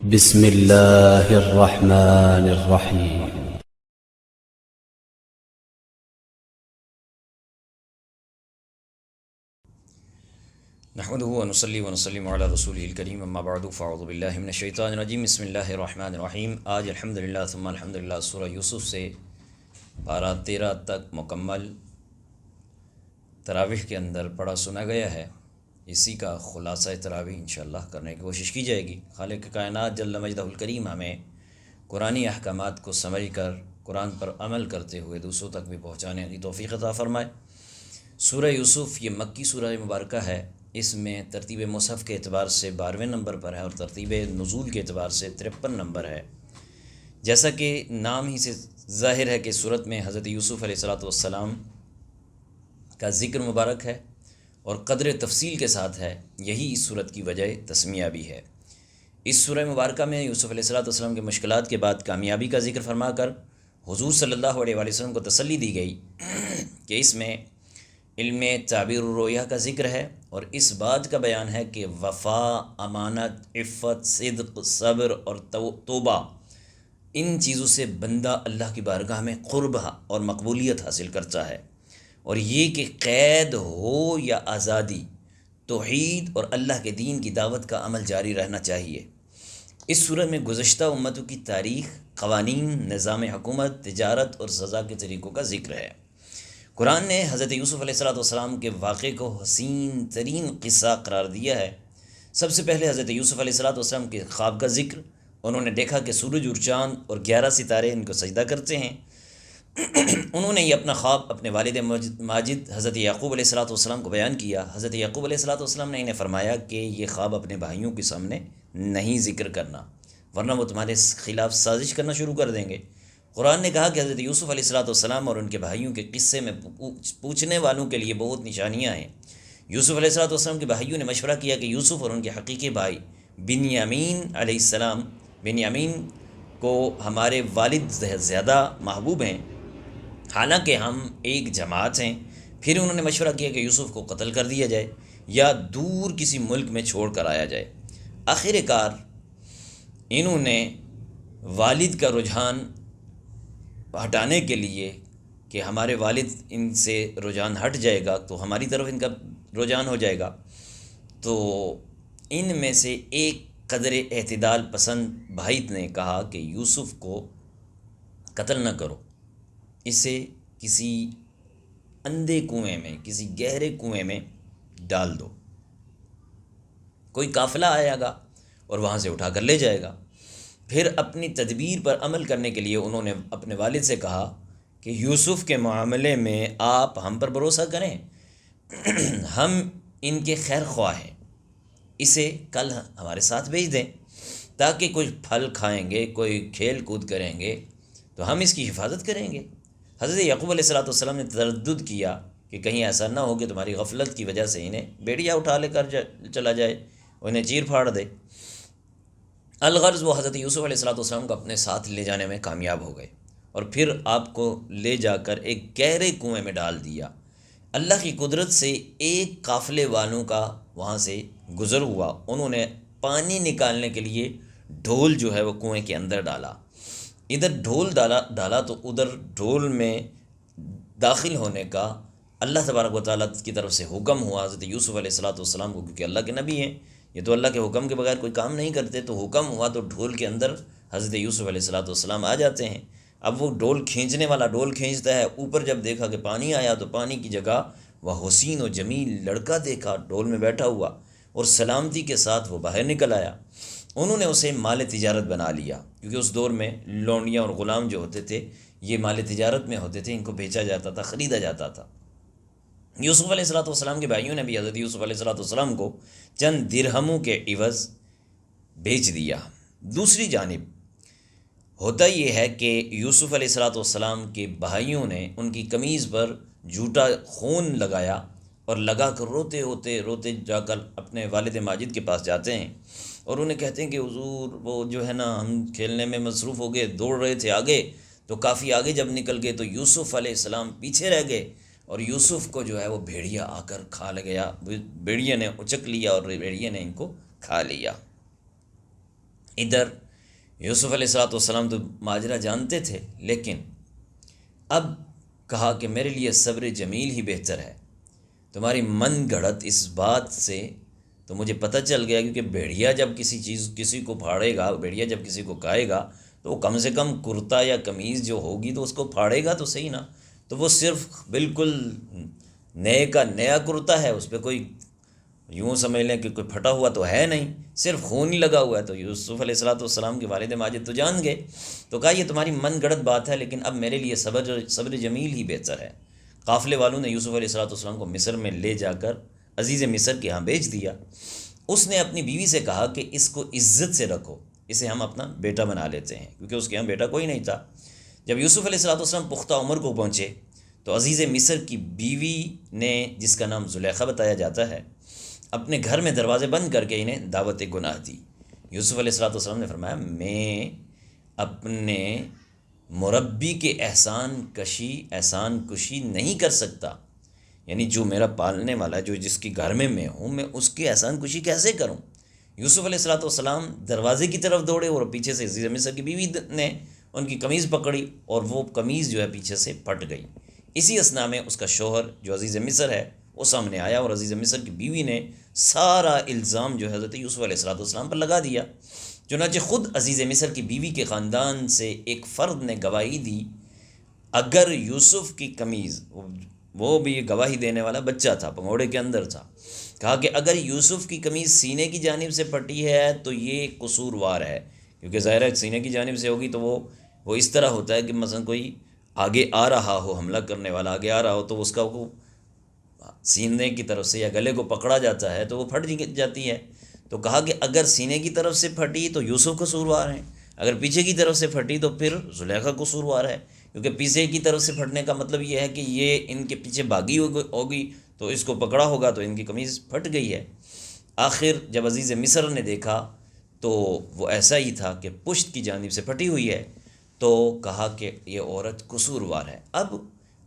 بسم الله الرحمن الرحيم. نحمده ونصلي ونسلم على رسوله الكريم اما بعد فاعوذ بالله من الشیطان الرجیم بسم اللہ الرحمن الرحیم. آج الحمدللہ ثم الحمدللہ سورہ یوسف سے 12-13 تک مکمل تراویح کے اندر پڑھا سنا گیا ہے. اسی کا خلاصہ تراویح انشاءاللہ کرنے کی کوشش کی جائے گی. خالق کائنات جل مجدہ الکریم ہمیں قرآنی احکامات کو سمجھ کر قرآن پر عمل کرتے ہوئے دوسروں تک بھی پہنچانے کی توفیق عطا فرمائے. سورہ یوسف یہ مکی سورہ مبارکہ ہے. اس میں ترتیب مصحف کے اعتبار سے 12ویں نمبر پر ہے اور ترتیب نزول کے اعتبار سے 53 نمبر ہے. جیسا کہ نام ہی سے ظاہر ہے کہ سورت میں حضرت یوسف علیہ السلام کا ذکر مبارک ہے اور قدر تفصیل کے ساتھ ہے. یہی اس سورت کی وجہ تسمیہ بھی ہے. اس سورہ مبارکہ میں یوسف علیہ السلام کے مشکلات کے بعد کامیابی کا ذکر فرما کر حضور صلی اللہ علیہ وسلم کو تسلی دی گئی کہ اس میں علم تعبیر الرؤیا کا ذکر ہے اور اس بات کا بیان ہے کہ وفا، امانت، عفت، صدق، صبر اور توبہ، ان چیزوں سے بندہ اللہ کی بارگاہ میں قرب اور مقبولیت حاصل کرتا ہے. اور یہ کہ قید ہو یا آزادی، توحید اور اللہ کے دین کی دعوت کا عمل جاری رہنا چاہیے. اس صورت میں گزشتہ امتوں کی تاریخ، قوانین، نظام حکومت، تجارت اور سزا کے طریقوں کا ذکر ہے. قرآن نے حضرت یوسف علیہ السلام کے واقعے کو حسین ترین قصہ قرار دیا ہے. سب سے پہلے حضرت یوسف علیہ السلام کے خواب کا ذکر. انہوں نے دیکھا کہ سورج اور چاند اور 11 ستارے ان کو سجدہ کرتے ہیں. انہوں نے یہ اپنا خواب اپنے والد ماجد حضرت یعقوب علیہ السلام کو بیان کیا. حضرت یعقوب علیہ السلام نے انہیں فرمایا کہ یہ خواب اپنے بھائیوں کے سامنے نہیں ذکر کرنا، ورنہ وہ تمہارے خلاف سازش کرنا شروع کر دیں گے. قرآن نے کہا کہ حضرت یوسف علیہ السلام اور ان کے بھائیوں کے قصے میں پوچھنے والوں کے لیے بہت نشانیاں ہیں. یوسف علیہ السلام کے بھائیوں نے مشورہ کیا کہ یوسف اور ان کے حقیقی بھائی بنیامین علیہ السلام، بنیامین کو ہمارے والد زیادہ محبوب ہیں، حالانکہ ہم ایک جماعت ہیں. پھر انہوں نے مشورہ کیا کہ یوسف کو قتل کر دیا جائے یا دور کسی ملک میں چھوڑ کر آیا جائے. آخر کار انہوں نے والد کا رجحان ہٹانے کے لیے کہ ہمارے والد ان سے رجحان ہٹ جائے گا تو ہماری طرف ان کا رجحان ہو جائے گا، تو ان میں سے ایک قدر اعتدال پسند بھائی نے کہا کہ یوسف کو قتل نہ کرو، اسے کسی اندھے کنویں میں، کسی گہرے کنویں میں ڈال دو، کوئی قافلہ آئے گا اور وہاں سے اٹھا کر لے جائے گا. پھر اپنی تدبیر پر عمل کرنے کے لیے انہوں نے اپنے والد سے کہا کہ یوسف کے معاملے میں آپ ہم پر بھروسہ کریں، ہم ان کے خیر خواہ ہیں، اسے کل ہمارے ساتھ بھیج دیں تاکہ کچھ پھل کھائیں گے، کوئی کھیل کود کریں گے تو ہم اس کی حفاظت کریں گے. حضرت یعقوب علیہ السلام نے تردد کیا کہ کہیں ایسا نہ ہو کہ تمہاری غفلت کی وجہ سے انہیں بیڑیا اٹھا لے کر چلا جائے، انہیں چیر پھاڑ دے. الغرض وہ حضرت یوسف علیہ السلام کو اپنے ساتھ لے جانے میں کامیاب ہو گئے اور پھر آپ کو لے جا کر ایک گہرے کنویں میں ڈال دیا. اللہ کی قدرت سے ایک قافلے والوں کا وہاں سے گزر ہوا. انہوں نے پانی نکالنے کے لیے ڈھول جو ہے وہ کنویں کے اندر ڈالا. ادھر ڈھول ڈالا تو ادھر ڈھول میں داخل ہونے کا اللہ تبارک و تعالیٰ کی طرف سے حکم ہوا حضرت یوسف علیہ السلام کو، کیونکہ اللہ کے نبی ہیں، یہ تو اللہ کے حکم کے بغیر کوئی کام نہیں کرتے. تو حکم ہوا تو ڈھول کے اندر حضرت یوسف علیہ السلام آ جاتے ہیں. اب وہ ڈھول کھینچنے والا ڈھول کھینچتا ہے، اوپر جب دیکھا کہ پانی آیا تو پانی کی جگہ وہ حسین و جمیل لڑکا دیکھا ڈھول میں بیٹھا ہوا اور سلامتی کے ساتھ وہ باہر نکل آیا. انہوں نے اسے مال تجارت بنا لیا، کیونکہ اس دور میں لونڈیاں اور غلام جو ہوتے تھے یہ مال تجارت میں ہوتے تھے، ان کو بیچا جاتا تھا، خریدا جاتا تھا. یوسف علیہ السلام کے بھائیوں نے بھی حضرت یوسف علیہ السلام کو چند درہموں کے عوض بیچ دیا. دوسری جانب ہوتا یہ ہے کہ یوسف علیہ السلام کے بھائیوں نے ان کی قمیض پر جھوٹا خون لگایا اور لگا کر روتے جا کر اپنے والد ماجد کے پاس جاتے ہیں اور انہیں کہتے ہیں کہ حضور وہ جو ہے نا ہم کھیلنے میں مصروف ہو گئے، دوڑ رہے تھے آگے، تو کافی آگے جب نکل گئے تو یوسف علیہ السلام پیچھے رہ گئے اور یوسف کو جو ہے وہ بھیڑیا آ کر کھا گیا، بھیڑیا نے اچک لیا اور بھیڑیا نے ان کو کھا لیا. ادھر یوسف علیہ السلام تو ماجرا جانتے تھے، لیکن اب کہا کہ میرے لیے صبر جمیل ہی بہتر ہے، تمہاری من گھڑت اس بات سے تو مجھے پتہ چل گیا، کیونکہ بھیڑیا جب کسی کو پھاڑے گا، بھیڑیا جب کسی کو کھائے گا تو وہ کم سے کم کرتا یا قمیض جو ہوگی تو اس کو پھاڑے گا تو صحیح نا، تو وہ صرف بالکل نئے کا نیا کرتا ہے، اس پہ کوئی یوں سمجھ لیں کہ کوئی پھٹا ہوا تو ہے نہیں، صرف خون ہی لگا ہوا ہے۔ تو یوسف علیہ السلام کے والد ماجد تو جان گئے، تو کہا یہ تمہاری من گڑت بات ہے، لیکن اب میرے لیے صبر جمیل ہی بہتر ہے۔ قافلے والوں نے یوسف علیہ السلام کو مصر میں لے جا کر عزیز مصر کے ہاں بیچ دیا۔ اس نے اپنی بیوی سے کہا کہ اس کو عزت سے رکھو، اسے ہم اپنا بیٹا بنا لیتے ہیں، کیونکہ اس کے ہاں بیٹا کوئی نہیں تھا۔ جب یوسف علیہ السلام پختہ عمر کو پہنچے تو عزیز مصر کی بیوی نے، جس کا نام زلیخا بتایا جاتا ہے، اپنے گھر میں دروازے بند کر کے انہیں دعوت گناہ دی۔ یوسف علیہ السلام نے فرمایا میں اپنے مربی کے احسان کشی نہیں کر سکتا، یعنی جو میرا پالنے والا، جو جس کے گھر میں ہوں، میں اس کی احسان کشی کیسے کروں؟ یوسف علیہ السلام دروازے کی طرف دوڑے اور پیچھے سے عزیز مصر کی بیوی نے ان کی قمیض پکڑی اور وہ قمیض جو ہے پیچھے سے پھٹ گئی۔ اسی اثنا میں اس کا شوہر جو عزیز مصر ہے وہ سامنے آیا اور عزیز مصر کی بیوی نے سارا الزام جو حضرت یوسف علیہ السلام پر لگا دیا۔ چنانچہ خود عزیز مصر کی بیوی کے خاندان سے ایک فرد نے گواہی دی، اگر یوسف کی قمیض، وہ بھی گواہی دینے والا بچہ تھا، پنگوڑے کے اندر تھا، کہا کہ اگر یوسف کی قمیض سینے کی جانب سے پھٹی ہے تو یہ قصوروار ہے، کیونکہ ظاہر ہے سینے کی جانب سے ہوگی تو وہ اس طرح ہوتا ہے کہ مثلا کوئی آگے آ رہا ہو، حملہ کرنے والا آگے آ رہا ہو تو اس کا وہ سینے کی طرف سے یا گلے کو پکڑا جاتا ہے تو وہ پھٹ جاتی ہے۔ تو کہا کہ اگر سینے کی طرف سے پھٹی تو یوسف قصوروار ہیں، اگر پیچھے کی طرف سے پھٹی تو پھر زلیخا قصوروار ہے، کیونکہ پیچھے کی طرف سے پھٹنے کا مطلب یہ ہے کہ یہ ان کے پیچھے بھاگی ہوگی تو اس کو پکڑا ہوگا تو ان کی قمیض پھٹ گئی ہے۔ آخر جب عزیز مصر نے دیکھا تو وہ ایسا ہی تھا کہ پشت کی جانب سے پھٹی ہوئی ہے، تو کہا کہ یہ عورت قصوروار ہے۔ اب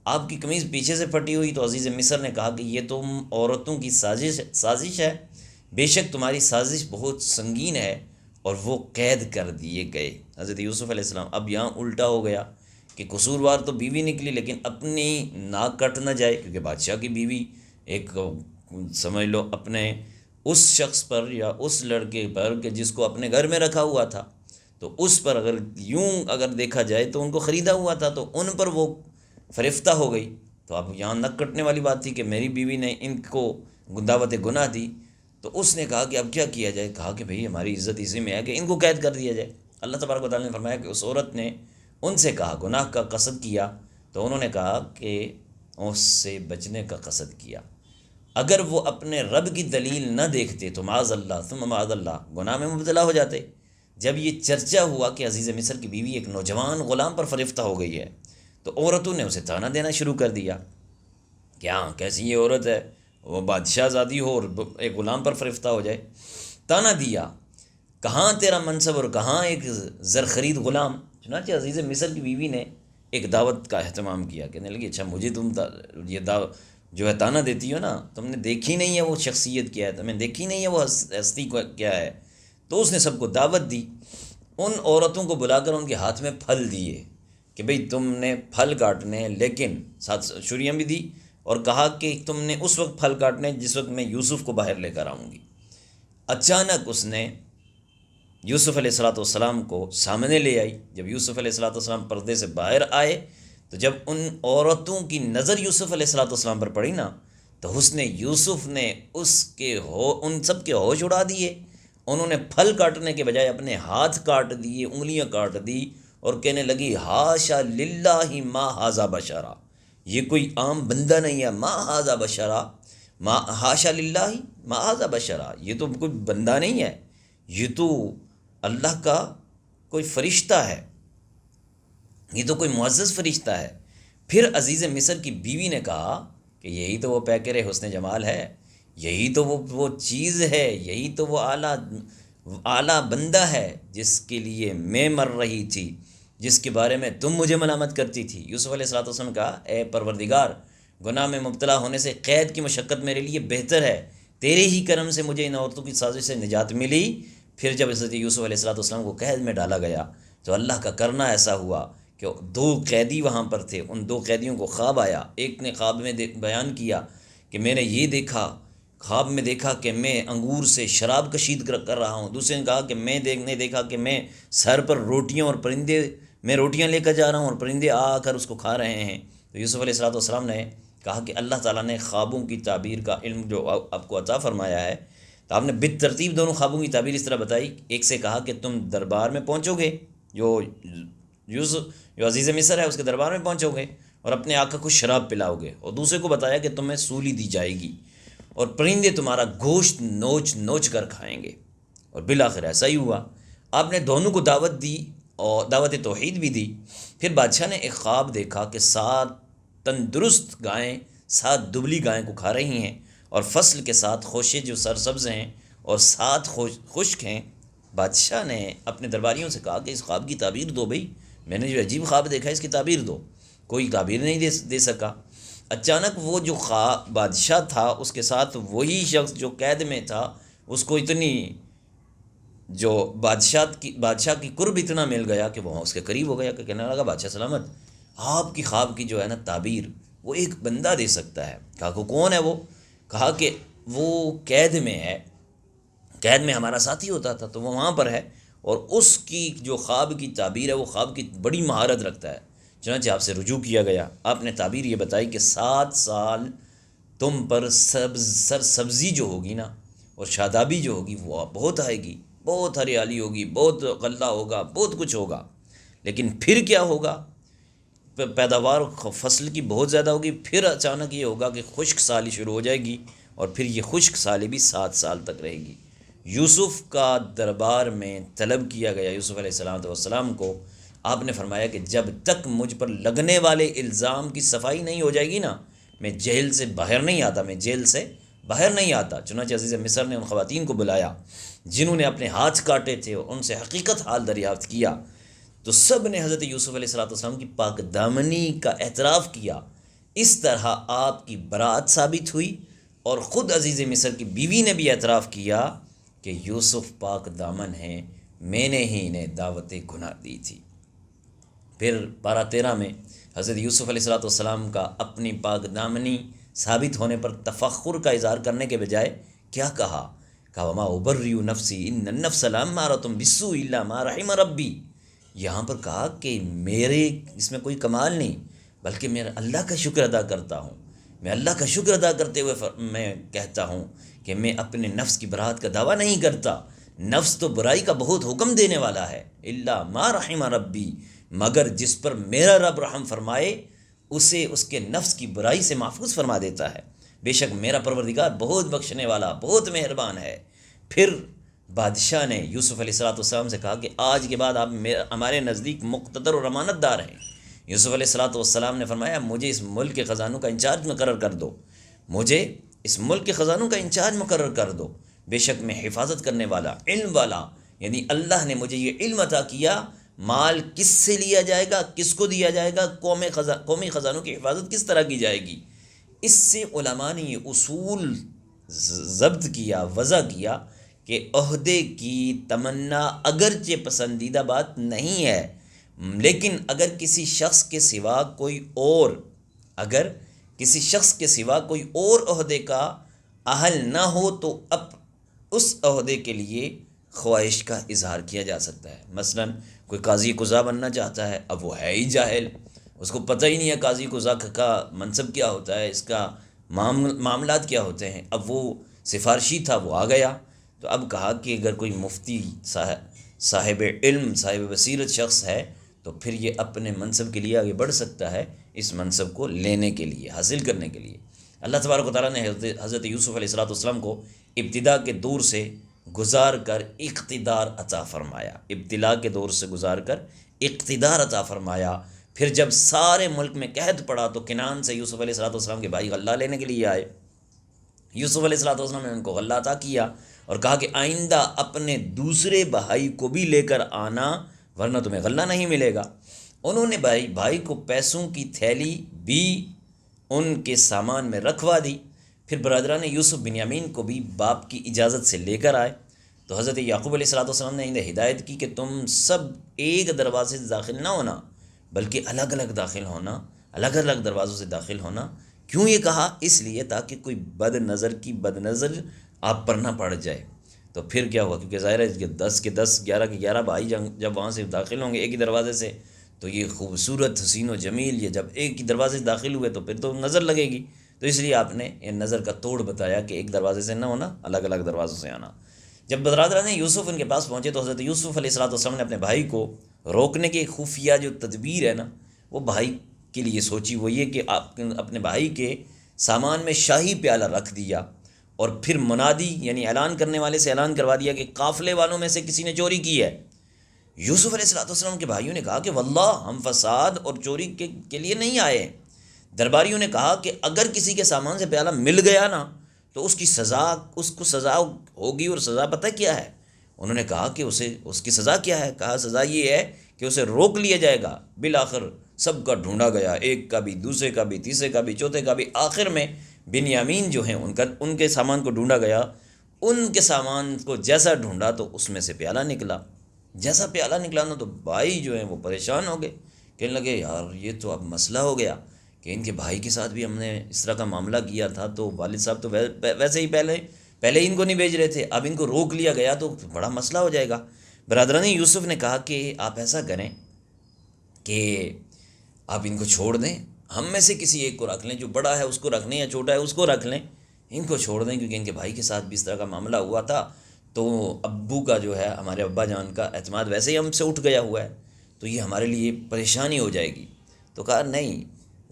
آپ کی قمیض پیچھے سے پھٹی ہوئی تو عزیز مصر نے کہا کہ یہ تم عورتوں کی سازش ہے، بے شک تمہاری سازش بہت سنگین ہے، اور وہ قید کر دیے گئے۔ حضرت یوسف علیہ السلام اب یہاں الٹا ہو گیا کہ قصوروار تو بیوی نکلی، لیکن اپنی ناک کٹ نہ جائے، کیونکہ بادشاہ کی بیوی ایک سمجھ لو اپنے اس شخص پر یا اس لڑکے پر کہ جس کو اپنے گھر میں رکھا ہوا تھا، تو اس پر اگر دیکھا جائے تو ان کو خریدا ہوا تھا، تو ان پر وہ فریفتہ ہو گئی۔ تو اب یہاں نک کٹنے والی بات تھی کہ میری بیوی نے ان کو دعوت گناہ دی، تو اس نے کہا کہ اب کیا کیا جائے؟ کہا کہ بھئی ہماری عزت اسی میں ہے کہ ان کو قید کر دیا جائے۔ اللہ تبارک و تعالیٰ نے فرمایا کہ اس عورت نے ان سے کہا، گناہ کا قصد کیا تو انہوں نے کہا کہ اس سے بچنے کا قصد کیا، اگر وہ اپنے رب کی دلیل نہ دیکھتے تو معاذ اللہ ثم معاذ اللہ گناہ میں مبتلا ہو جاتے۔ جب یہ چرچا ہوا کہ عزیز مصر کی بیوی ایک نوجوان غلام پر فریفتہ ہو گئی ہے تو عورتوں نے اسے تانا دینا شروع کر دیا کہ ہاں کیسی یہ عورت ہے، وہ بادشاہ زادی ہو اور ایک غلام پر فریفتہ ہو جائے۔ تانا دیا، کہاں تیرا منصب اور کہاں ایک زرخرید غلام۔ چنانچہ عزیز مصر کی بیوی نے ایک دعوت کا اہتمام کیا، کہنے لگی اچھا مجھے تم یہ جو ہے تانا دیتی ہو نا، تم نے دیکھی نہیں ہے وہ شخصیت کیا ہے، تمہیں دیکھی نہیں ہے وہ ہستی کیا ہے۔ تو اس نے سب کو دعوت دی، ان عورتوں کو بلا کر ان کے ہاتھ میں پھل دیے کہ بھئی تم نے پھل کاٹنے، لیکن ساتھ چھریاں بھی دی اور کہا کہ تم نے اس وقت پھل کاٹنے جس وقت میں یوسف کو باہر لے کر آؤں گی۔ اچانک اس نے یوسف علیہ السلام کو سامنے لے آئی۔ جب یوسف علیہ السلام پردے سے باہر آئے تو جب ان عورتوں کی نظر یوسف علیہ السلام پر پڑی نا تو حسن یوسف نے ان سب کے ہوش اڑا دیے۔ انہوں نے پھل کاٹنے کے بجائے اپنے ہاتھ کاٹ دیے، انگلیاں کاٹ دی اور کہنے لگی ہاشا للہ ما ھذا بشرا، یہ کوئی عام بندہ نہیں ہے، ما ھذا بشرا، ہاشا للہ ما ھذا بشرا، یہ تو کوئی بندہ نہیں ہے، یہ تو اللہ کا کوئی فرشتہ ہے، یہ تو کوئی معزز فرشتہ ہے۔ پھر عزیز مصر کی بیوی نے کہا کہ یہی تو وہ پیکر حسن جمال ہے، یہی تو وہ چیز ہے، یہی تو وہ اعلیٰ بندہ ہے جس کے لیے میں مر رہی تھی، جس کے بارے میں تم مجھے ملامت کرتی تھی۔ یوسف علیہ السلام نے کہا اے پروردگار، گناہ میں مبتلا ہونے سے قید کی مشقت میرے لیے بہتر ہے، تیرے ہی کرم سے مجھے ان عورتوں کی سازش سے نجات ملی، پھر جب حضرت یوسف علیہ السلام کو قید میں ڈالا گیا تو اللہ کا کرنا ایسا ہوا کہ 2 قیدی وہاں پر تھے، ان 2 قیدیوں کو خواب آیا۔ ایک نے خواب میں بیان کیا کہ میں نے یہ دیکھا، خواب میں دیکھا کہ میں انگور سے شراب کشید کر رہا ہوں۔ دوسرے نے کہا کہ میں دیکھا کہ میں سر پر روٹیاں اور پرندے، میں روٹیاں لے کر جا رہا ہوں اور پرندے آ کر اس کو کھا رہے ہیں۔ تو یوسف علیہ السلام نے کہا کہ اللہ تعالیٰ نے خوابوں کی تعبیر کا علم جو آپ کو عطا فرمایا ہے، تو آپ نے بالترتیب دونوں خوابوں کی تعبیر اس طرح بتائی۔ ایک سے کہا کہ تم دربار میں پہنچو گے، جو عزیز مصر ہے اس کے دربار میں پہنچو گے اور اپنے آقا کو شراب پلاؤ گے، اور دوسرے کو بتایا کہ تمہیں سولی دی جائے گی اور پرندے تمہارا گوشت نوچ نوچ کر کھائیں گے، اور بالآخر ایسا ہی ہوا۔ آپ نے دونوں کو دعوت دی اور دعوت توحید بھی دی۔ پھر بادشاہ نے ایک خواب دیکھا کہ 7 تندرست گائیں 7 دبلی گائیں کو کھا رہی ہیں، اور فصل کے 7 خوشے جو سرسبز ہیں اور 7 خشک ہیں۔ بادشاہ نے اپنے درباریوں سے کہا کہ اس خواب کی تعبیر دو بھئی، میں نے جو عجیب خواب دیکھا ہے اس کی تعبیر دو۔ کوئی تعبیر نہیں دے سکا۔ اچانک وہ جو بادشاہ تھا اس کے ساتھ وہی شخص جو قید میں تھا، اس کو اتنی جو بادشاہ کی قرب اتنا مل گیا کہ وہ اس کے قریب ہو گیا کہ کہنے لگا بادشاہ سلامت، آپ کی خواب کی جو ہے نا تعبیر وہ ایک بندہ دے سکتا ہے۔ کہا کہ کون ہے وہ؟ کہا کہ وہ قید میں ہے، قید میں ہمارا ساتھی ہوتا تھا تو وہ وہاں پر ہے، اور اس کی جو خواب کی تعبیر ہے وہ خواب کی بڑی مہارت رکھتا ہے۔ چنانچہ آپ سے رجوع کیا گیا، آپ نے تعبیر یہ بتائی کہ 7 سال تم پر سبزی جو ہوگی نا اور شادابی جو ہوگی وہ بہت آئے گی، بہت ہریالی ہوگی، بہت غلہ ہوگا، بہت کچھ ہوگا، لیکن پھر کیا ہوگا؟ پیداوار فصل کی بہت زیادہ ہوگی، پھر اچانک یہ ہوگا کہ خشک سالی شروع ہو جائے گی، اور پھر یہ خشک سالی بھی 7 سال تک رہے گی۔ یوسف کا دربار میں طلب کیا گیا یوسف علیہ السلام کو۔ آپ نے فرمایا کہ جب تک مجھ پر لگنے والے الزام کی صفائی نہیں ہو جائے گی نا، میں جیل سے باہر نہیں آتا، چنانچہ عزیز مصر نے ان خواتین کو بلایا جنہوں نے اپنے ہاتھ کاٹے تھے اور ان سے حقیقت حال دریافت کیا، تو سب نے حضرت یوسف علیہ السلام کی پاک دامنی کا اعتراف کیا۔ اس طرح آپ کی برات ثابت ہوئی، اور خود عزیز مصر کی بیوی نے بھی اعتراف کیا کہ یوسف پاک دامن ہیں، میں نے ہی انہیں دعوت گناہ دی تھی۔ پھر پارہ 13 میں حضرت یوسف علیہ السلام کا اپنی پاک دامنی ثابت ہونے پر تفخر کا اظہار کرنے کے بجائے کیا کہا؟ وما ابرئ نفسی ان النفس لامارۃ بالسوء الا ما رحم ربی۔ یہاں پر کہا کہ میرے اس میں کوئی کمال نہیں، بلکہ میں اللہ کا شکر ادا کرتا ہوں، میں اللہ کا شکر ادا کرتے ہوئے میں کہتا ہوں کہ میں اپنے نفس کی برات کا دعویٰ نہیں کرتا، نفس تو برائی کا بہت حکم دینے والا ہے، الا ما رحم ربی، مگر جس پر میرا رب رحم فرمائے اسے اس کے نفس کی برائی سے محفوظ فرما دیتا ہے، بے شک میرا پروردگار بہت بخشنے والا بہت مہربان ہے۔ پھر بادشاہ نے یوسف علیہ السلام سے کہا کہ آج کے بعد آپ ہمارے نزدیک مقتدر اور امانت دار ہیں۔ یوسف علیہ السلام نے فرمایا مجھے اس ملک کے خزانوں کا انچارج مقرر کر دو، مجھے اس ملک کے خزانوں کا انچارج مقرر کر دو، بے شک میں حفاظت کرنے والا علم والا، یعنی اللہ نے مجھے یہ علم عطا کیا، مال کس سے لیا جائے گا، کس کو دیا جائے گا، قومی خزانوں کی حفاظت کس طرح کی جائے گی۔ اس سے علماء نے یہ اصول ضبط کیا، وضع کیا کہ عہدے کی تمنا اگرچہ پسندیدہ بات نہیں ہے، لیکن اگر کسی شخص کے سوا کوئی اور عہدے کا اہل نہ ہو تو اب اس عہدے کے لیے خواہش کا اظہار کیا جا سکتا ہے۔ مثلا کوئی قاضی قضا بننا چاہتا ہے، اب وہ ہے ہی جاہل، اس کو پتہ ہی نہیں ہے قاضی قضا کا منصب کیا ہوتا ہے، اس کا معاملات کیا ہوتے ہیں، اب وہ سفارشی تھا وہ آ گیا، تو اب کہا کہ اگر کوئی مفتی صاحب علم صاحب بصیرت شخص ہے تو پھر یہ اپنے منصب کے لیے آگے بڑھ سکتا ہے، اس منصب کو لینے کے لیے، حاصل کرنے کے لیے۔ اللہ تبارک و تعالیٰ نے حضرت یوسف علیہ السلام کو ابتدا کے دور سے گزار کر اقتدار عطا فرمایا، ابتلا کے دور سے گزار کر اقتدار عطا فرمایا۔ پھر جب سارے ملک میں قحط پڑا تو کنعان سے یوسف علیہ السلام کے بھائی غلہ لینے کے لیے آئے۔ یوسف علیہ السلام نے ان کو غلہ عطا کیا اور کہا کہ آئندہ اپنے دوسرے بھائی کو بھی لے کر آنا ورنہ تمہیں غلہ نہیں ملے گا۔ انہوں نے بھائی کو پیسوں کی تھیلی بھی ان کے سامان میں رکھوا دی۔ پھر برادران یوسف بنیامین کو بھی باپ کی اجازت سے لے کر آئے، تو حضرت یعقوب علیہ السلام نے انہیں ہدایت کی کہ تم سب ایک دروازے سے داخل نہ ہونا، بلکہ الگ الگ داخل ہونا، الگ الگ دروازوں سے داخل ہونا۔ کیوں یہ کہا؟ اس لیے تاکہ کوئی بد نظر کی بد نظر آپ پر نہ پڑ جائے۔ تو پھر کیا ہوا، کیونکہ ظاہر ہے کہ 10 کے 10 11 کے 11 بھائی جب وہاں سے داخل ہوں گے ایک ہی دروازے سے، تو یہ خوبصورت حسین و جمیل یہ جب ایک ہی دروازے سے داخل ہوئے تو پھر تو نظر لگے گی۔ تو اس لیے آپ نے یہ نظر کا توڑ بتایا کہ ایک دروازے سے نہ ہونا، الگ الگ دروازوں سے آنا۔ جب برادران یوسف ان کے پاس پہنچے تو حضرت یوسف علیہ السلام نے اپنے بھائی کو روکنے کی خفیہ جو تدبیر ہے نا، وہ بھائی کے لیے سوچی، وہ یہ کہ آپ اپنے بھائی کے سامان میں شاہی پیالہ رکھ دیا، اور پھر منادی یعنی اعلان کرنے والے سے اعلان کروا دیا کہ قافلے والوں میں سے کسی نے چوری کی ہے۔ یوسف علیہ السلام کے بھائیوں نے کہا کہ واللہ ہم فساد اور چوری کے لیے نہیں آئے ہیں۔ درباریوں نے کہا کہ اگر کسی کے سامان سے پیالہ مل گیا نا تو اس کو سزا ہوگی، اور سزا پتہ کیا ہے؟ انہوں نے کہا کہ اس کی سزا کیا ہے؟ کہا سزا یہ ہے کہ اسے روک لیا جائے گا۔ بالآخر سب کا ڈھونڈا گیا، ایک کا بھی، دوسرے کا بھی، تیسرے کا بھی، چوتھے کا بھی، آخر میں بنیامین جو ہیں ان کے سامان کو ڈھونڈا گیا۔ ان کے سامان کو جیسا ڈھونڈا تو اس میں سے پیالہ نکلا۔ جیسا پیالہ نکلا نا تو بھائی جو ہیں وہ پریشان ہو گئے، کہنے لگے یار یہ تو اب مسئلہ ہو گیا کہ ان کے بھائی کے ساتھ بھی ہم نے اس طرح کا معاملہ کیا تھا، تو والد صاحب تو ویسے ہی پہلے ان کو نہیں بھیج رہے تھے، اب ان کو روک لیا گیا تو بڑا مسئلہ ہو جائے گا۔ برادران یوسف نے کہا کہ آپ ایسا کریں کہ آپ ان کو چھوڑ دیں، ہم میں سے کسی ایک کو رکھ لیں، جو بڑا ہے اس کو رکھ لیں یا چھوٹا ہے اس کو رکھ لیں، ان کو چھوڑ دیں، کیونکہ ان کے بھائی کے ساتھ بھی اس طرح کا معاملہ ہوا تھا، تو ابو کا جو ہے ہمارے ابا جان کا اعتماد ویسے ہی ہم سے اٹھ گیا ہوا ہے، تو یہ ہمارے لیے پریشانی ہو جائے گی۔ تو کہا نہیں،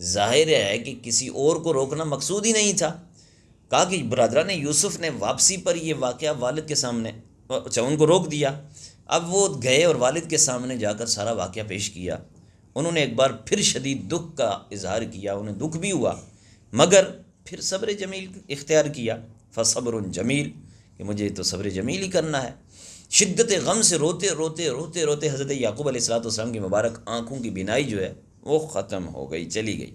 ظاہر ہے کہ کسی اور کو روکنا مقصود ہی نہیں تھا۔ کہا کہ برادران یوسف نے واپسی پر یہ واقعہ والد کے سامنے ان کو روک دیا۔ اب وہ گئے اور والد کے سامنے جا کر سارا واقعہ پیش کیا۔ انہوں نے ایک بار پھر شدید دکھ کا اظہار کیا، انہیں دکھ بھی ہوا، مگر پھر صبر جمیل اختیار کیا۔ فصبر جمیل، کہ مجھے تو صبر جمیل ہی کرنا ہے۔ شدت غم سے روتے روتے روتے روتے حضرت یعقوب علیہ السلام کی مبارک آنکھوں کی بینائی جو ہے وہ ختم ہو گئی، چلی گئی۔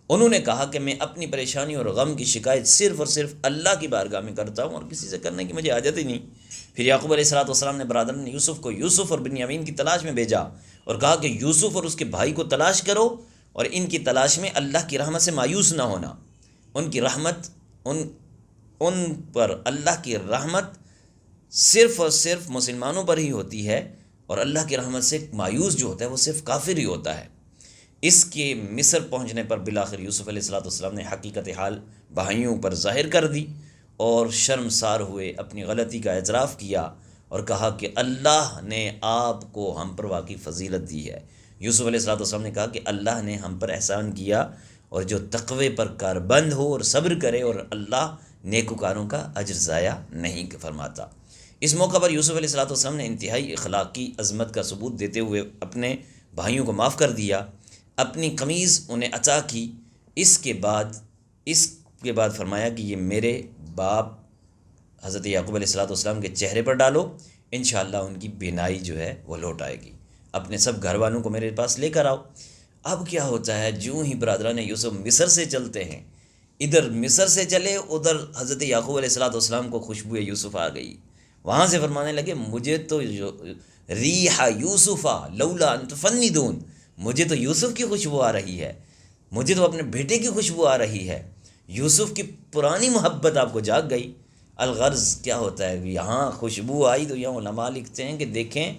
انہوں نے کہا کہ میں اپنی پریشانی اور غم کی شکایت صرف اور صرف اللہ کی بارگاہ میں کرتا ہوں، اور کسی سے کرنے کی مجھے حاجت ہی نہیں۔ پھر یعقوب علیہ السلام نے برادران یوسف کو یوسف اور بنیامین کی تلاش میں بھیجا اور کہا کہ یوسف اور اس کے بھائی کو تلاش کرو، اور ان کی تلاش میں اللہ کی رحمت سے مایوس نہ ہونا۔ ان کی رحمت ان پر اللہ کی رحمت صرف اور صرف مسلمانوں پر ہی ہوتی ہے، اور اللہ کی رحمت سے مایوس جو ہوتا ہے وہ صرف کافر ہی ہوتا ہے۔ اس کے مصر پہنچنے پر بالآخر یوسف علیہ السلام نے حقیقت حال بھائیوں پر ظاہر کر دی، اور شرمسار ہوئے اپنی غلطی کا اعتراف کیا اور کہا کہ اللہ نے آپ کو ہم پر واقعی فضیلت دی ہے۔ یوسف علیہ السلام نے کہا کہ اللہ نے ہم پر احسان کیا، اور جو تقوی پر کاربند ہو اور صبر کرے، اور اللہ نیکوکاروں کا اجر ضائع نہیں فرماتا۔ اس موقع پر یوسف علیہ السلام نے انتہائی اخلاقی عظمت کا ثبوت دیتے ہوئے اپنے بھائیوں کو معاف کر دیا، اپنی قمیض انہیں عطا کی۔ اس کے بعد فرمایا کہ یہ میرے باپ حضرت یعقوب علیہ السلام کے چہرے پر ڈالو، انشاءاللہ ان کی بینائی جو ہے وہ لوٹ آئے گی۔ اپنے سب گھر والوں کو میرے پاس لے کر آؤ۔ اب کیا ہوتا ہے، جو ہی برادران یوسف مصر سے چلتے ہیں، ادھر مصر سے چلے، ادھر حضرت یعقوب علیہ السلام کو خوشبو یوسف آ گئی۔ وہاں سے فرمانے لگے مجھے تو ریح یوسف لولا ان تفندون، مجھے تو یوسف کی خوشبو آ رہی ہے، مجھے تو اپنے بیٹے کی خوشبو آ رہی ہے۔ یوسف کی پرانی محبت آپ کو جاگ گئی۔ الغرض کیا ہوتا ہے، یہاں خوشبو آئی تو یہاں علماء لکھتے ہیں کہ دیکھیں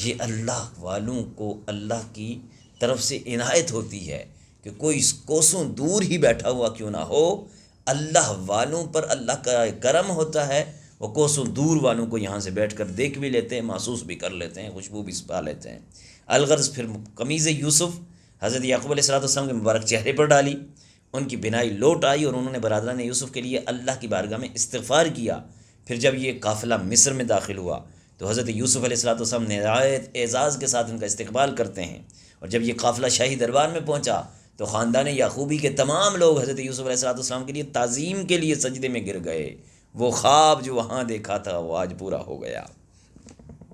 یہ اللہ والوں کو اللہ کی طرف سے عنایت ہوتی ہے کہ کوئی کوسوں دور ہی بیٹھا ہوا کیوں نہ ہو، اللہ والوں پر اللہ کا کرم ہوتا ہے، وہ کوسوں دور والوں کو یہاں سے بیٹھ کر دیکھ بھی لیتے ہیں، محسوس بھی کر لیتے ہیں، خوشبو بھی پا لیتے ہیں۔ الغرض پھر قمیض یوسف حضرت یعقوب علیہ السلام کے مبارک چہرے پر ڈالی، ان کی بینائی لوٹ آئی، اور انہوں نے برادران یوسف کے لیے اللہ کی بارگاہ میں استغفار کیا۔ پھر جب یہ قافلہ مصر میں داخل ہوا تو حضرت یوسف علیہ السلام نہایت اعزاز کے ساتھ ان کا استقبال کرتے ہیں، اور جب یہ قافلہ شاہی دربار میں پہنچا تو خاندان یعقوبی کے تمام لوگ حضرت یوسف علیہ السلام کے لیے تعظیم کے لیے سجدے میں گر گئے۔ وہ خواب جو وہاں دیکھا تھا وہ آج پورا ہو گیا۔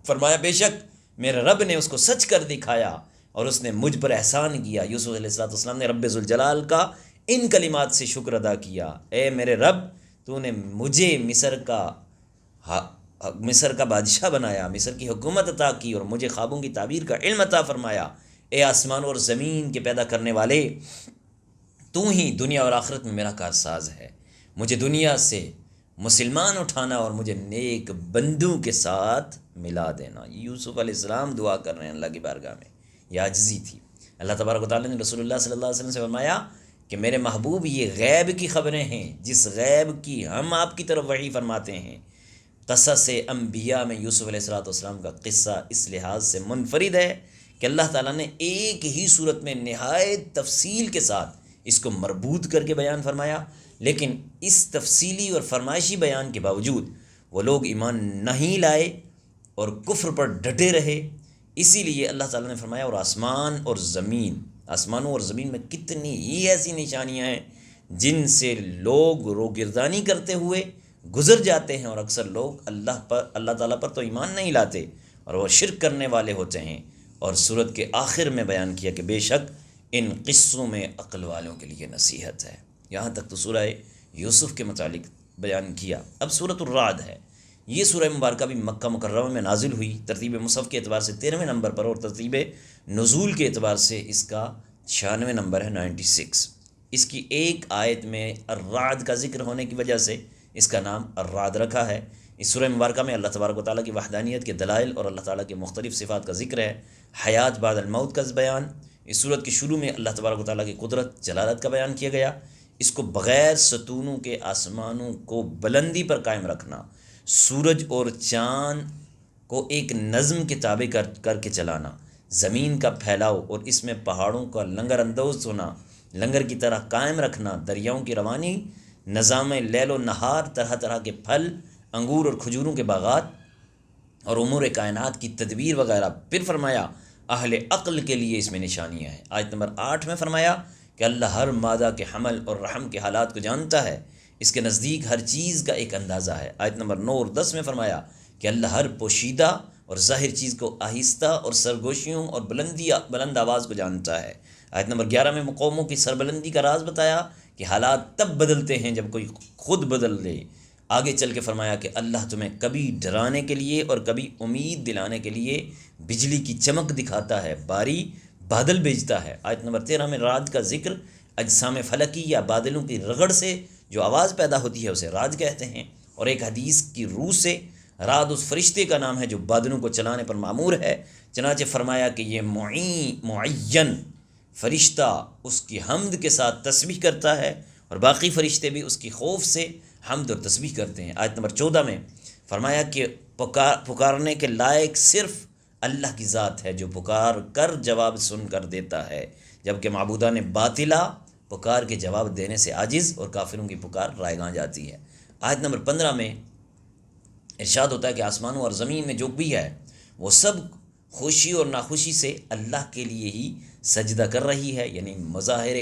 فرمایا بے شک میرے رب نے اس کو سچ کر دکھایا، اور اس نے مجھ پر احسان کیا۔ یوسف علیہ السلام نے رب ذوالجلال کا ان کلمات سے شکر ادا کیا، اے میرے رب، تو نے مجھے مصر کا مصر کا بادشاہ بنایا، مصر کی حکومت عطا کی اور مجھے خوابوں کی تعبیر کا علم عطا فرمایا۔ اے آسمانوں اور زمین کے پیدا کرنے والے، تو ہی دنیا اور آخرت میں میرا کارساز ہے۔ مجھے دنیا سے مسلمان اٹھانا اور مجھے نیک بندوں کے ساتھ ملا دینا۔ یوسف علیہ السلام دعا کر رہے ہیں اللہ کی بارگاہ میں، یہ عاجزی تھی۔ اللہ تبارک و تعالیٰ نے رسول اللہ صلی اللہ علیہ وسلم سے فرمایا کہ میرے محبوب، یہ غیب کی خبریں ہیں جس غیب کی ہم آپ کی طرف وحی فرماتے ہیں۔ قصص انبیاء میں یوسف علیہ السلام کا قصہ اس لحاظ سے منفرد ہے کہ اللہ تعالیٰ نے ایک ہی صورت میں نہایت تفصیل کے ساتھ اس کو مربوط کر کے بیان فرمایا، لیکن اس تفصیلی اور فرمائشی بیان کے باوجود وہ لوگ ایمان نہیں لائے اور کفر پر ڈٹے رہے۔ اسی لیے اللہ تعالیٰ نے فرمایا اور آسمانوں اور زمین میں کتنی ہی ایسی نشانیاں ہیں جن سے لوگ روگردانی کرتے ہوئے گزر جاتے ہیں، اور اکثر لوگ اللہ تعالیٰ پر تو ایمان نہیں لاتے اور وہ شرک کرنے والے ہوتے ہیں۔ اور سورت کے آخر میں بیان کیا کہ بے شک ان قصوں میں عقل والوں کے لیے نصیحت ہے۔ یہاں تک تو سورہ یوسف کے متعلق بیان کیا۔ اب سورۃ الرعد ہے۔ یہ سورہ مبارکہ بھی مکہ مکرمہ میں نازل ہوئی، ترتیب مصحف کے اعتبار سے 13ویں نمبر پر، اور ترتیب نزول کے اعتبار سے اس کا 96 نمبر ہے، 96۔ اس کی ایک آیت میں الرعد کا ذکر ہونے کی وجہ سے اس کا نام الرعد رکھا ہے۔ اس سورہ مبارکہ میں اللہ تبارک و تعالیٰ کی وحدانیت کے دلائل اور اللہ تعالیٰ کے مختلف صفات کا ذکر ہے، حیات بعد الموت کا بیان۔ اس سورت کے شروع میں اللہ تبارک و تعالیٰ کی قدرت جلالت کا بیان کیا گیا۔ اس کو بغیر ستونوں کے آسمانوں کو بلندی پر قائم رکھنا، سورج اور چاند کو ایک نظم کے تابع کر کے چلانا، زمین کا پھیلاؤ اور اس میں پہاڑوں کا لنگر اندوز ہونا، لنگر کی طرح قائم رکھنا، دریاؤں کی روانی، نظام لیل و نہار، طرح طرح کے پھل، انگور اور کھجوروں کے باغات اور امور کائنات کی تدبیر وغیرہ۔ پھر فرمایا اہل عقل کے لیے اس میں نشانیاں ہیں۔ آیت نمبر 8 میں فرمایا کہ اللہ ہر مادہ کے حمل اور رحم کے حالات کو جانتا ہے، اس کے نزدیک ہر چیز کا ایک اندازہ ہے۔ آیت نمبر 9 اور 10 میں فرمایا کہ اللہ ہر پوشیدہ اور ظاہر چیز کو آہستہ اور سرگوشیوں اور بلند آواز کو جانتا ہے۔ آیت نمبر 11 میں قوموں کی سربلندی کا راز بتایا کہ حالات تب بدلتے ہیں جب کوئی خود بدل لے۔ آگے چل کے فرمایا کہ اللہ تمہیں کبھی ڈرانے کے لیے اور کبھی امید دلانے کے لیے بجلی کی چمک دکھاتا ہے، باری بادل بھیجتا ہے۔ آیت نمبر 13 میں رعد کا ذکر اجسام فلکی یا بادلوں کی رگڑ سے جو آواز پیدا ہوتی ہے اسے رعد کہتے ہیں، اور ایک حدیث کی روح سے رعد اس فرشتے کا نام ہے جو بادلوں کو چلانے پر مامور ہے۔ چنانچہ فرمایا کہ یہ معین فرشتہ اس کی حمد کے ساتھ تسبیح کرتا ہے اور باقی فرشتے بھی اس کی خوف سے حمد اور تسبیح کرتے ہیں۔ آیت نمبر 14 میں فرمایا کہ پکارنے کے لائق صرف اللہ کی ذات ہے جو پکار کر جواب سن کر دیتا ہے، جبکہ معبودان باطلہ پکار کے جواب دینے سے عاجز اور کافروں کی پکار رائیگاں جاتی ہے۔ آیت نمبر 15 میں ارشاد ہوتا ہے کہ آسمانوں اور زمین میں جو بھی ہے وہ سب خوشی اور ناخوشی سے اللہ کے لیے ہی سجدہ کر رہی ہے، یعنی مظاہر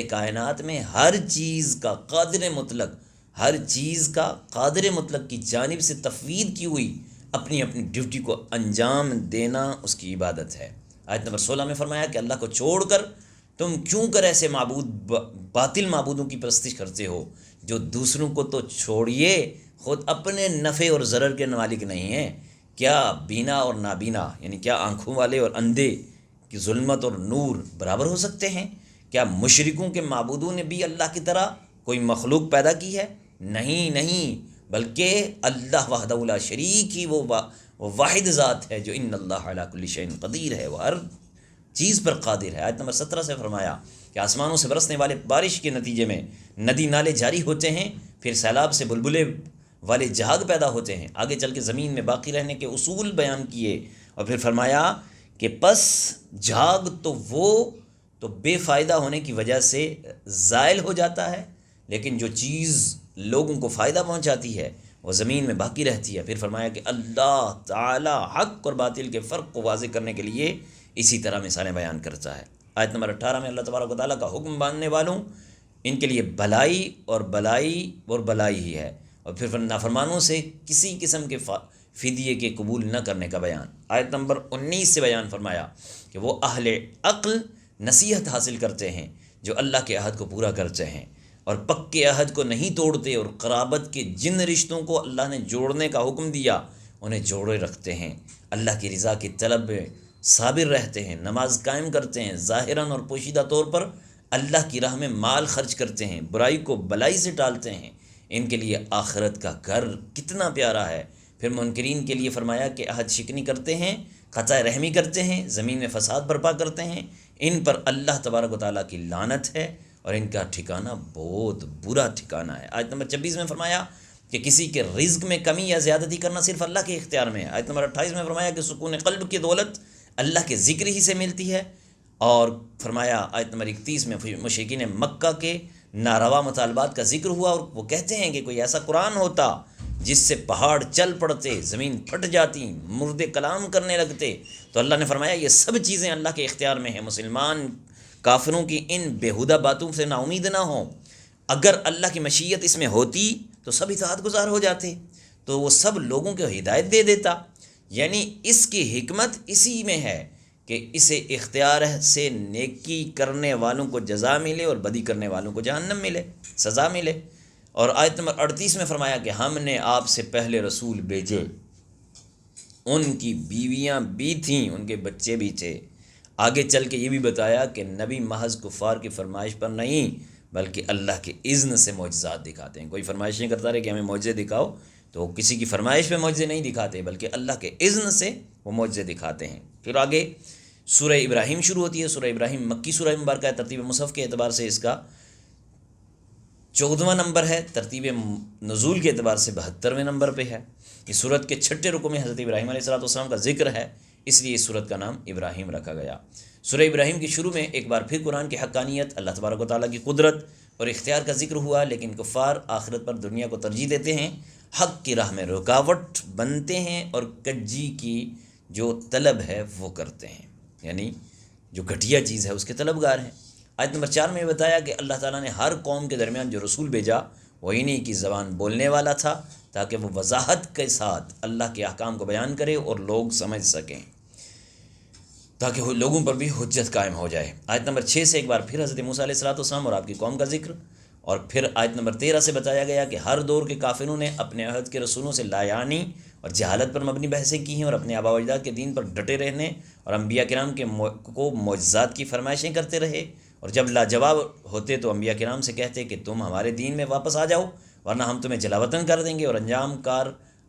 کائنات میں ہر چیز کا قادر مطلق کی جانب سے تفویض کی ہوئی اپنی اپنی ڈیوٹی کو انجام دینا اس کی عبادت ہے۔ آیت نمبر 16 میں فرمایا کہ اللہ کو چھوڑ کر تم کیوں کر ایسے باطل معبودوں کی پرستش کرتے ہو جو دوسروں کو تو چھوڑیے خود اپنے نفع اور ضرر کے مالک نہیں ہیں۔ کیا بینا اور نابینا، یعنی کیا آنکھوں والے اور اندھے کی ظلمت اور نور برابر ہو سکتے ہیں؟ کیا مشرکوں کے معبودوں نے بھی اللہ کی طرح کوئی مخلوق پیدا کی ہے؟ نہیں، بلکہ اللہ وحدہ لا شریک ہی وہ واحد ذات ہے جو ان اللہ علی کل شیء قدیر ہے، وہ ہر چیز پر قادر ہے۔ آیت نمبر 17 سے فرمایا کہ آسمانوں سے برسنے والے بارش کے نتیجے میں ندی نالے جاری ہوتے ہیں، پھر سیلاب سے بلبلے والے جہاز پیدا ہوتے ہیں۔ آگے چل کے زمین میں باقی رہنے کے اصول بیان کیے، اور پھر فرمایا کہ پس جھاگ تو بے فائدہ ہونے کی وجہ سے زائل ہو جاتا ہے، لیکن جو چیز لوگوں کو فائدہ پہنچاتی ہے وہ زمین میں باقی رہتی ہے۔ پھر فرمایا کہ اللہ تعالی حق اور باطل کے فرق کو واضح کرنے کے لیے اسی طرح مثالیں بیان کرتا ہے۔ آیت نمبر 18 میں اللہ تبارک و تعالیٰ کا حکم ماننے والوں ان کے لیے بلائی ہی ہے، اور پھر نافرمانوں سے کسی قسم کے فدیے کے قبول نہ کرنے کا بیان۔ آیت نمبر 19 سے بیان فرمایا کہ وہ اہل عقل نصیحت حاصل کرتے ہیں جو اللہ کے عہد کو پورا کرتے ہیں اور پکے عہد کو نہیں توڑتے، اور قرابت کے جن رشتوں کو اللہ نے جوڑنے کا حکم دیا انہیں جوڑے رکھتے ہیں، اللہ کی رضا کی طلب میں صابر رہتے ہیں، نماز قائم کرتے ہیں، ظاہراً اور پوشیدہ طور پر اللہ کی راہ میں مال خرچ کرتے ہیں، برائی کو بلائی سے ٹالتے ہیں، ان کے لیے آخرت کا گھر کتنا پیارا ہے۔ پھر منکرین کے لیے فرمایا کہ عہد شکنی کرتے ہیں، قطع رحمی کرتے ہیں، زمین میں فساد برپا کرتے ہیں، ان پر اللہ تبارک و تعالیٰ کی لعنت ہے اور ان کا ٹھکانہ بہت برا ٹھکانہ ہے۔ آیت نمبر 26 میں فرمایا کہ کسی کے رزق میں کمی یا زیادتی کرنا صرف اللہ کے اختیار میں ہے۔ آیت نمبر 28 میں فرمایا کہ سکون قلب کی دولت اللہ کے ذکر ہی سے ملتی ہے، اور فرمایا آیت نمبر 31 میں مشرکین مکہ کے ناروا مطالبات کا ذکر ہوا، اور وہ کہتے ہیں کہ کوئی ایسا قرآن ہوتا جس سے پہاڑ چل پڑتے، زمین پھٹ جاتی، مردے کلام کرنے لگتے، تو اللہ نے فرمایا یہ سب چیزیں اللہ کے اختیار میں ہیں۔ مسلمان کافروں کی ان بیہودہ باتوں سے نا امید نہ ہوں، اگر اللہ کی مشیت اس میں ہوتی تو سب اطاعت گزار ہو جاتے، تو وہ سب لوگوں کو ہدایت دے دیتا۔ یعنی اس کی حکمت اسی میں ہے کہ اسے اختیار سے نیکی کرنے والوں کو جزا ملے اور بدی کرنے والوں کو جہنم ملے، سزا ملے۔ اور آیت نمبر 38 میں فرمایا کہ ہم نے آپ سے پہلے رسول بھیجے، ان کی بیویاں بھی تھیں، ان کے بچے بھی تھے۔ آگے چل کے یہ بھی بتایا کہ نبی محض کفار کی فرمائش پر نہیں بلکہ اللہ کے اذن سے معجزات دکھاتے ہیں۔ کوئی فرمائش نہیں کرتا رہے کہ ہمیں معجزے دکھاؤ، تو کسی کی فرمائش پہ معجزے نہیں دکھاتے بلکہ اللہ کے اذن سے وہ معجزے دکھاتے ہیں۔ پھر آگے سورہ ابراہیم شروع ہوتی ہے۔ سورہ ابراہیم مکی سورہ مبارکہ ہے، ترتیب مصحف کے اعتبار سے اس کا 14واں نمبر ہے، ترتیب نزول کے اعتبار سے 72ویں نمبر پہ ہے۔ اس سورت کے 6 رکوع میں حضرت ابراہیم علیہ السلام کا ذکر ہے، اس لیے اس سورت کا نام ابراہیم رکھا گیا۔ سورہ ابراہیم کے شروع میں ایک بار پھر قرآن کی حقانیت، اللہ تبارک و تعالیٰ کی قدرت اور اختیار کا ذکر ہوا، لیکن کفار آخرت پر دنیا کو ترجیح دیتے ہیں، حق کی راہ میں رکاوٹ بنتے ہیں اور کجی کی جو طلب ہے وہ کرتے ہیں، یعنی جو گھٹیا چیز ہے اس کے طلبگار ہیں۔ آیت نمبر 4 میں بتایا کہ اللہ تعالیٰ نے ہر قوم کے درمیان جو رسول بھیجا وہ انہی کی زبان بولنے والا تھا، تاکہ وہ وضاحت کے ساتھ اللہ کے احکام کو بیان کرے اور لوگ سمجھ سکیں، تاکہ وہ لوگوں پر بھی حجت قائم ہو جائے۔ آیت نمبر 6 سے ایک بار پھر حضرت موسیٰ علیہ السلام اور آپ کی قوم کا ذکر، اور پھر آیت نمبر 13 سے بتایا گیا کہ ہر دور کے کافروں نے اپنے عہد کے رسولوں سے لایانی اور جہالت پر مبنی بحثیں کی ہیں، اور اپنے آباء و اجداد کے دین پر ڈٹے رہنے اور انبیاء کرام کو معجزات کی فرمائشیں کرتے رہے، اور جب لاجواب ہوتے تو انبیاء کرام سے کہتے کہ تم ہمارے دین میں واپس آ جاؤ ورنہ ہم تمہیں جلاوطن کر دیں گے، اور انجام کار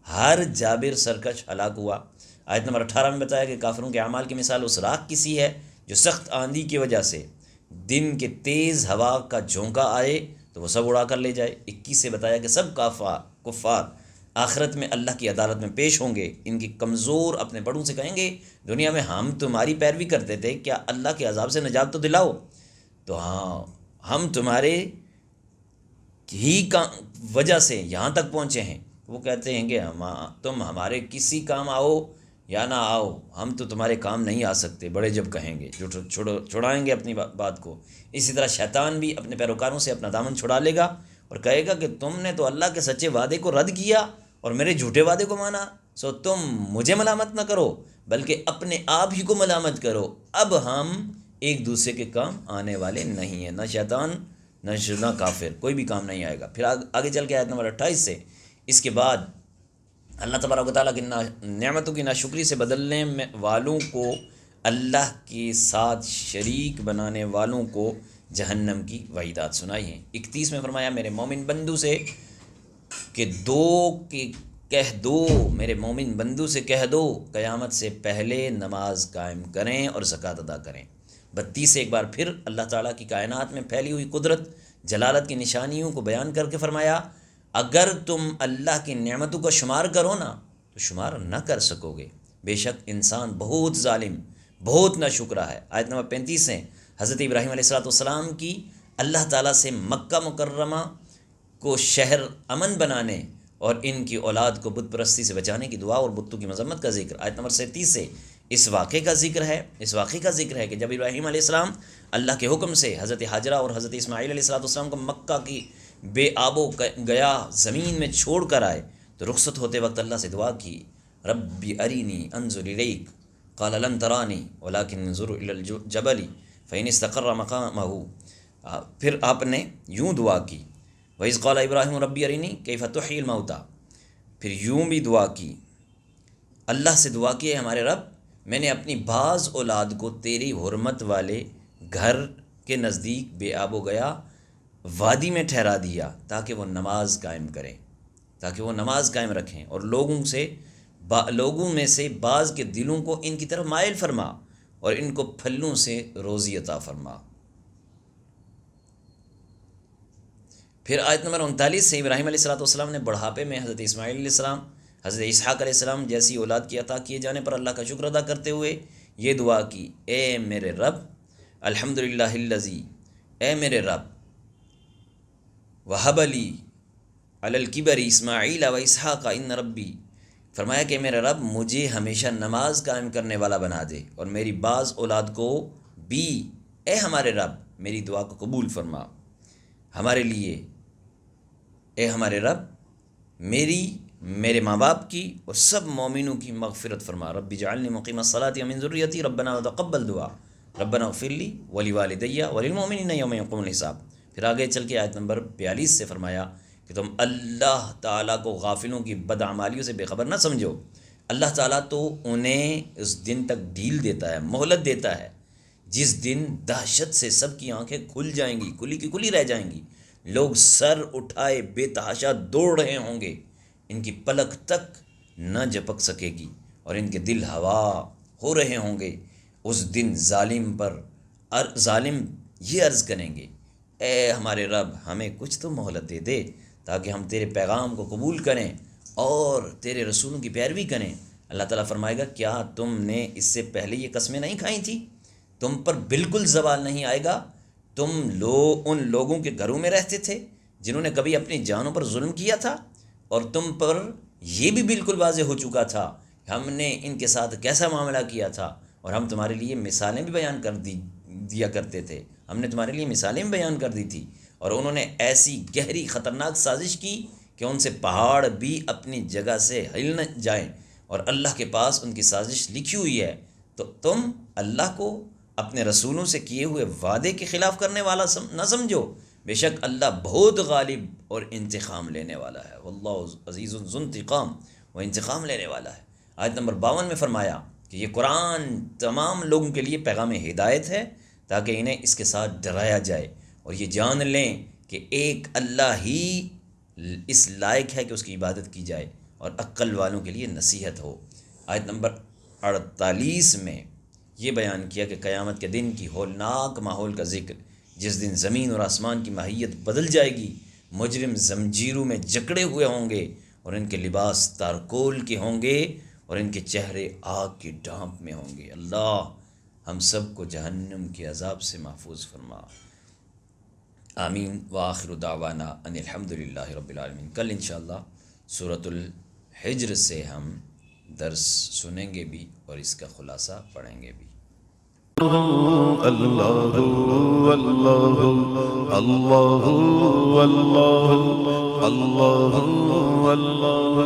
ہر جابر سرکش ہلاک ہوا۔ آیت نمبر 18 میں بتایا کہ کافروں کے اعمال کی مثال اس راکھ کی سی ہے جو سخت آندھی کی وجہ سے دن کے تیز ہوا کا جھونکا آئے تو وہ سب اڑا کر لے جائے۔ 21 سے بتایا کہ سب کفار آخرت میں اللہ کی عدالت میں پیش ہوں گے، ان کی کمزور اپنے بڑوں سے کہیں گے دنیا میں ہم تمہاری پیروی کرتے تھے، کیا اللہ کے عذاب سے نجات تو دلاؤ؟ تو ہاں، ہم تمہارے ہی کا وجہ سے یہاں تک پہنچے ہیں۔ وہ کہتے ہیں کہ تم ہمارے کسی کام آؤ یا نہ آؤ، ہم تو تمہارے کام نہیں آ سکتے، بڑے جب کہیں گے، جو چھڑائیں گے اپنی بات کو۔ اسی طرح شیطان بھی اپنے پیروکاروں سے اپنا دامن چھڑا لے گا اور کہے گا کہ تم نے تو اللہ کے سچے وعدے کو رد کیا اور میرے جھوٹے وعدے کو مانا، سو تم مجھے ملامت نہ کرو بلکہ اپنے آپ ہی کو ملامت کرو۔ اب ہم ایک دوسرے کے کام آنے والے نہیں ہیں، نہ شیطان نہ کافر، کوئی بھی کام نہیں آئے گا۔ پھر آگے چل کے آیت نمبر 28 سے اس کے بعد اللہ تبارک و تعالیٰ کی نعمتوں کی ناشکری سے بدلنے والوں کو، اللہ کے ساتھ شریک بنانے والوں کو جہنم کی وعیدات سنائی ہیں۔ 31 میں فرمایا میرے مومن بندو سے کہ کہہ دو میرے مومن بندو سے کہہ دو قیامت سے پہلے نماز قائم کریں اور زکوٰۃ ادا کریں۔ 32 سے ایک بار پھر اللہ تعالیٰ کی کائنات میں پھیلی ہوئی قدرت جلالت کی نشانیوں کو بیان کر کے فرمایا اگر تم اللہ کی نعمتوں کا شمار کرو نا تو شمار نہ کر سکو گے، بے شک انسان بہت ظالم بہت ناشکرا ہے۔ آیت نمبر 35 سے حضرت ابراہیم علیہ السلام کی اللہ تعالیٰ سے مکہ مکرمہ کو شہر امن بنانے اور ان کی اولاد کو بت پرستی سے بچانے کی دعا اور بتوں کی مذمت کا ذکر۔ آیت نمبر 37 سے اس واقعے کا ذکر ہے کہ جب ابراہیم علیہ السلام اللہ کے حکم سے حضرت حاجرہ اور حضرت اسماعیل علیہ السلام کو مکہ کی بے آب و گیا زمین میں چھوڑ کر آئے تو رخصت ہوتے وقت اللہ سے دعا کی رب ارینی انظر الیک قال لن ترانی ولکن انظر الی الجبل فإن استقر مقامہ۔ پھر آپ نے یوں دعا کی وَإِذْ قَالَ إِبْرَاهِيمُ رَبِّ أَرِنِي كَيْفَ تُحْيِي الْمَوْتَىٰ، پھر یوں بھی دعا کی، اللہ سے دعا کی ہے ہمارے رب میں نے اپنی بعض اولاد کو تیری حرمت والے گھر کے نزدیک بے آب و گیا وادی میں ٹھہرا دیا تاکہ وہ نماز قائم کریں، تاکہ وہ نماز قائم رکھیں، اور لوگوں میں سے بعض کے دلوں کو ان کی طرف مائل فرما اور ان کو پھلوں سے روزی عطا فرما۔ پھر آیت نمبر 39 سے ابراہیم علیہ السلام نے بڑھاپے میں حضرت اسماعیل علیہ السلام، حضرت اسحاق علیہ السلام جیسی اولاد کی عطا کیے جانے پر اللہ کا شکر ادا کرتے ہوئے یہ دعا کی، اے میرے رب الحمدللہ الذی، اے میرے رب وہب لی علی الکبر اسماعیل و اسحاق ان ربی، فرمایا کہ میرے رب مجھے ہمیشہ نماز قائم کرنے والا بنا دے اور میری بعض اولاد کو بھی، اے ہمارے رب میری دعا کو قبول فرما، ہمارے لیے اے ہمارے رب میرے ماں باپ کی اور سب مومنوں کی مغفرت فرما، رب اجعلنی مقیم الصلاۃ ومن ذریتی ربنا وتقبل دعا ربنا اغفر لی ولوالدی وللمؤمنین یوم یقوم الحساب۔ پھر آگے چل کے آیت نمبر 42 سے فرمایا کہ تم اللہ تعالیٰ کو غافلوں کی بدعمالیوں سے بے خبر نہ سمجھو، اللہ تعالیٰ تو انہیں اس دن تک ڈھیل دیتا ہے، مہلت دیتا ہے جس دن دہشت سے سب کی آنکھیں کھل جائیں گی، کھلی کی کھلی رہ جائیں گی، لوگ سر اٹھائے بے تحاشا دوڑ رہے ہوں گے، ان کی پلک تک نہ جھپک سکے گی اور ان کے دل ہوا ہو رہے ہوں گے۔ اس دن ظالم یہ عرض کریں گے، اے ہمارے رب ہمیں کچھ تو مہلت دے دے تاکہ ہم تیرے پیغام کو قبول کریں اور تیرے رسولوں کی پیروی کریں۔ اللہ تعالیٰ فرمائے گا کیا تم نے اس سے پہلے یہ قسمیں نہیں کھائی تھیں؟ تم پر بالکل زوال نہیں آئے گا، تم ان لوگوں کے گھروں میں رہتے تھے جنہوں نے کبھی اپنی جانوں پر ظلم کیا تھا، اور تم پر یہ بھی بالکل واضح ہو چکا تھا ہم نے ان کے ساتھ کیسا معاملہ کیا تھا، اور ہم تمہارے لیے مثالیں بھی بیان کر دیا کرتے تھے، ہم نے تمہارے لیے مثالیں بھی بیان کر دی تھی، اور انہوں نے ایسی گہری خطرناک سازش کی کہ ان سے پہاڑ بھی اپنی جگہ سے ہل نہ جائیں، اور اللہ کے پاس ان کی سازش لکھی ہوئی ہے، تو تم اللہ کو اپنے رسولوں سے کیے ہوئے وعدے کے خلاف کرنے والا نہ سمجھو، بے شک اللہ بہت غالب اور انتقام لینے والا ہے، واللہ عزیز ذو انتقام، وہ انتقام لینے والا ہے۔ آیت نمبر 52 میں فرمایا کہ یہ قرآن تمام لوگوں کے لیے پیغام ہدایت ہے تاکہ انہیں اس کے ساتھ ڈرایا جائے اور یہ جان لیں کہ ایک اللہ ہی اس لائق ہے کہ اس کی عبادت کی جائے اور عقل والوں کے لیے نصیحت ہو۔ آیت نمبر 48 میں یہ بیان کیا کہ قیامت کے دن کی ہولناک ماحول کا ذکر، جس دن زمین اور آسمان کی ماہیت بدل جائے گی، مجرم زنجیروں میں جکڑے ہوئے ہوں گے اور ان کے لباس تارکول کے ہوں گے اور ان کے چہرے آگ کی ڈھانپ میں ہوں گے۔ اللہ ہم سب کو جہنم کے عذاب سے محفوظ فرما، آمین۔ وآخر دعوانا ان الحمدللہ رب العالمین۔ کل انشاءاللہ سورۃ الحجر سے ہم درس سنیں گے بھی اور اس کا خلاصہ پڑھیں گے بھی۔ اللہ اللہ اللہ اللہ اللہ اللہ اللہ